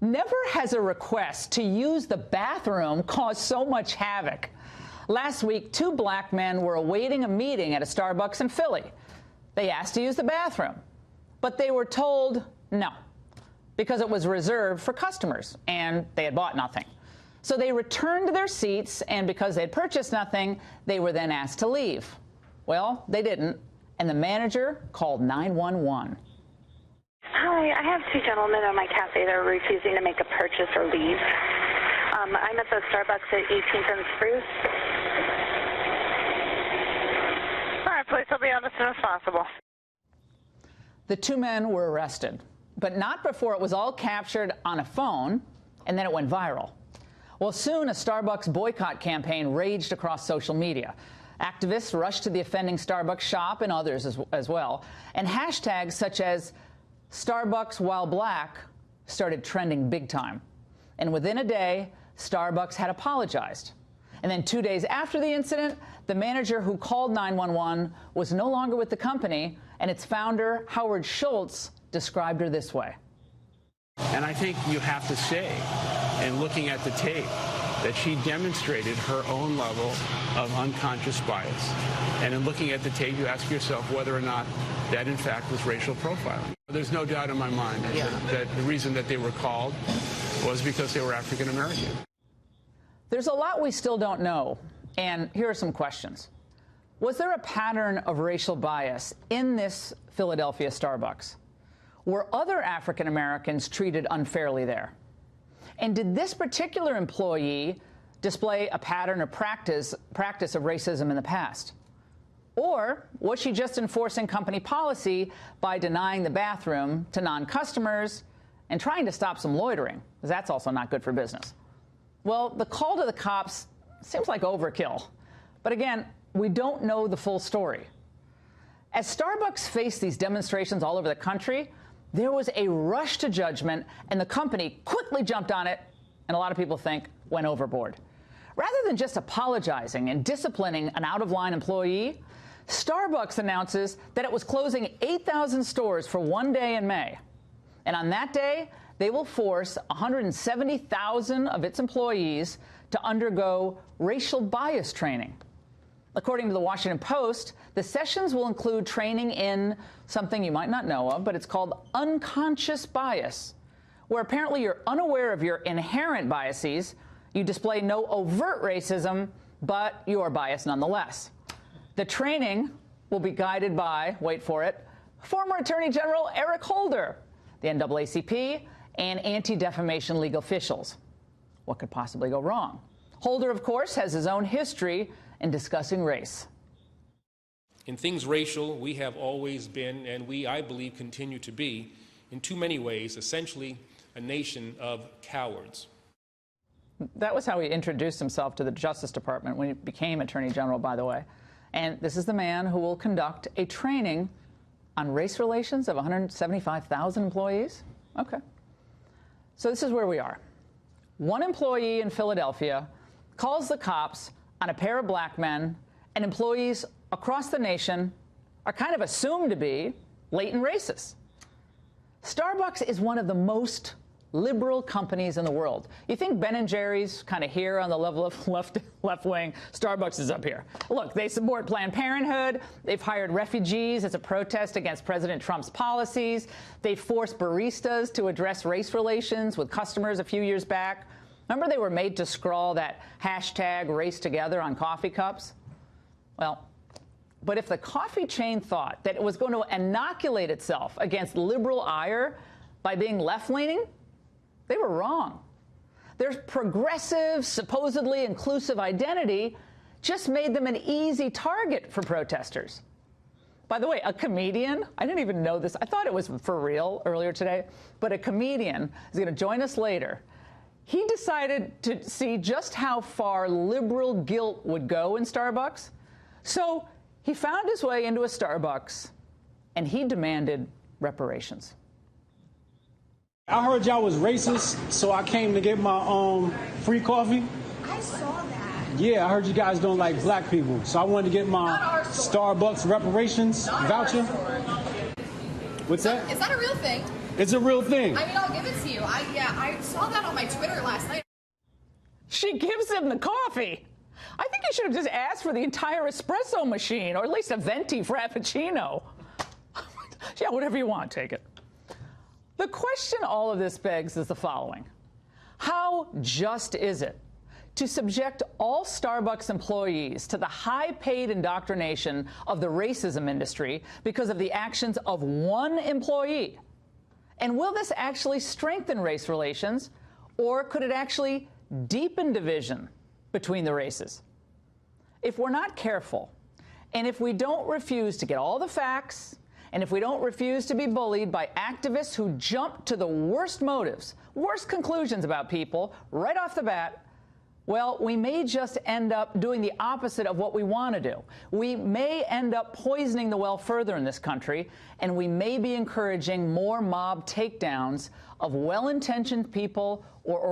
Never has a request to use the bathroom caused so much havoc. Last week, two black men were awaiting a meeting at a Starbucks in Philly. They asked to use the bathroom, but they were told no, because it was reserved for customers, and they had bought nothing. So they returned to their seats, and because they had purchased nothing, they were then asked to leave. Well, they didn't, and the manager called 911. Hi, I have two gentlemen at my cafe that are refusing to make a purchase or leave. I'm at the Starbucks at 18th and Spruce. All right, please, I'll be on as soon as possible. The two men were arrested, but not before it was all captured on a phone, and then it went viral. Well, soon a Starbucks boycott campaign raged across social media. Activists rushed to the offending Starbucks shop and others as well, and hashtags such as Starbucks while black started trending big time. And within a day, Starbucks had apologized. And then 2 days after the incident, the manager who called 911 was no longer with the company, and its founder, Howard Schultz, described her this way. And I think you have to say, in looking at the tape, that she demonstrated her own level of unconscious bias. And in looking at the tape, you ask yourself whether or not that, in fact, was racial profiling. There's no doubt in my mind that the reason that they were called was because they were African American. There's a lot we still don't know, and here are some questions. Was there a pattern of racial bias in this Philadelphia Starbucks? Were other African Americans treated unfairly there? And did this particular employee display a pattern or practice of racism in the past? Or was she just enforcing company policy by denying the bathroom to non-customers and trying to stop some loitering? Because that's also not good for business. Well, the call to the cops seems like overkill. But again, we don't know the full story. As Starbucks faced these demonstrations all over the country, there was a rush to judgment, and the company quickly jumped on it, and a lot of people think went overboard. Rather than just apologizing and disciplining an out-of-line employee, Starbucks announces that it was closing 8,000 stores for 1 day in May. And on that day, they will force 170,000 of its employees to undergo racial bias training. According to the Washington Post, the sessions will include training in something you might not know of, but it's called unconscious bias, where apparently you're unaware of your inherent biases, you display no overt racism, but you are biased nonetheless. The training will be guided by, wait for it, former Attorney General Eric Holder, the NAACP, and anti-defamation legal officials. What could possibly go wrong? Holder, of course, has his own history in discussing race. In things racial, we have always been, and we, I believe, continue to be, in too many ways, essentially a nation of cowards. That was how he introduced himself to the Justice Department when he became Attorney General, by the way. And this is the man who will conduct a training on race relations of 175,000 employees? Okay. So this is where we are. One employee in Philadelphia calls the cops on a pair of black men, and employees across the nation are kind of assumed to be latent racists. Starbucks is one of the most liberal companies in the world. You think Ben & Jerry's kind of here on the level of left wing? Starbucks is up here. Look, they support Planned Parenthood. They've hired refugees as a protest against President Trump's policies. They forced baristas to address race relations with customers a few years back. Remember they were made to scrawl that hashtag race together on coffee cups? Well, but if the coffee chain thought that it was going to inoculate itself against liberal ire by being left-leaning, they were wrong. Their progressive, supposedly inclusive identity just made them an easy target for protesters. By the way, a comedian, I didn't even know this, I thought it was for real earlier today, but a comedian is going to join us later. He decided to see just how far liberal guilt would go in Starbucks. So he found his way into a Starbucks, and he demanded reparations. I heard y'all was racist, so I came to get my free coffee. I saw that. Yeah, I heard you guys don't like black people, so I wanted to get my Starbucks reparations voucher. Store. What's that? It's not a real thing. It's a real thing. I mean, I'll give it to you. I saw that on my Twitter last night. She gives him the coffee. I think he should have just asked for the entire espresso machine, or at least a venti frappuccino. Yeah, whatever you want, take it. The question all of this begs is the following. How just is it to subject all Starbucks employees to the high-paid indoctrination of the racism industry because of the actions of one employee? And will this actually strengthen race relations, or could it actually deepen division between the races? If we're not careful, and if we don't refuse to get all the facts, and if we don't refuse to be bullied by activists who jump to the worst motives, worst conclusions about people right off the bat, well, we may just end up doing the opposite of what we want to do. We may end up poisoning the well further in this country, and we may be encouraging more mob takedowns of well-intentioned people or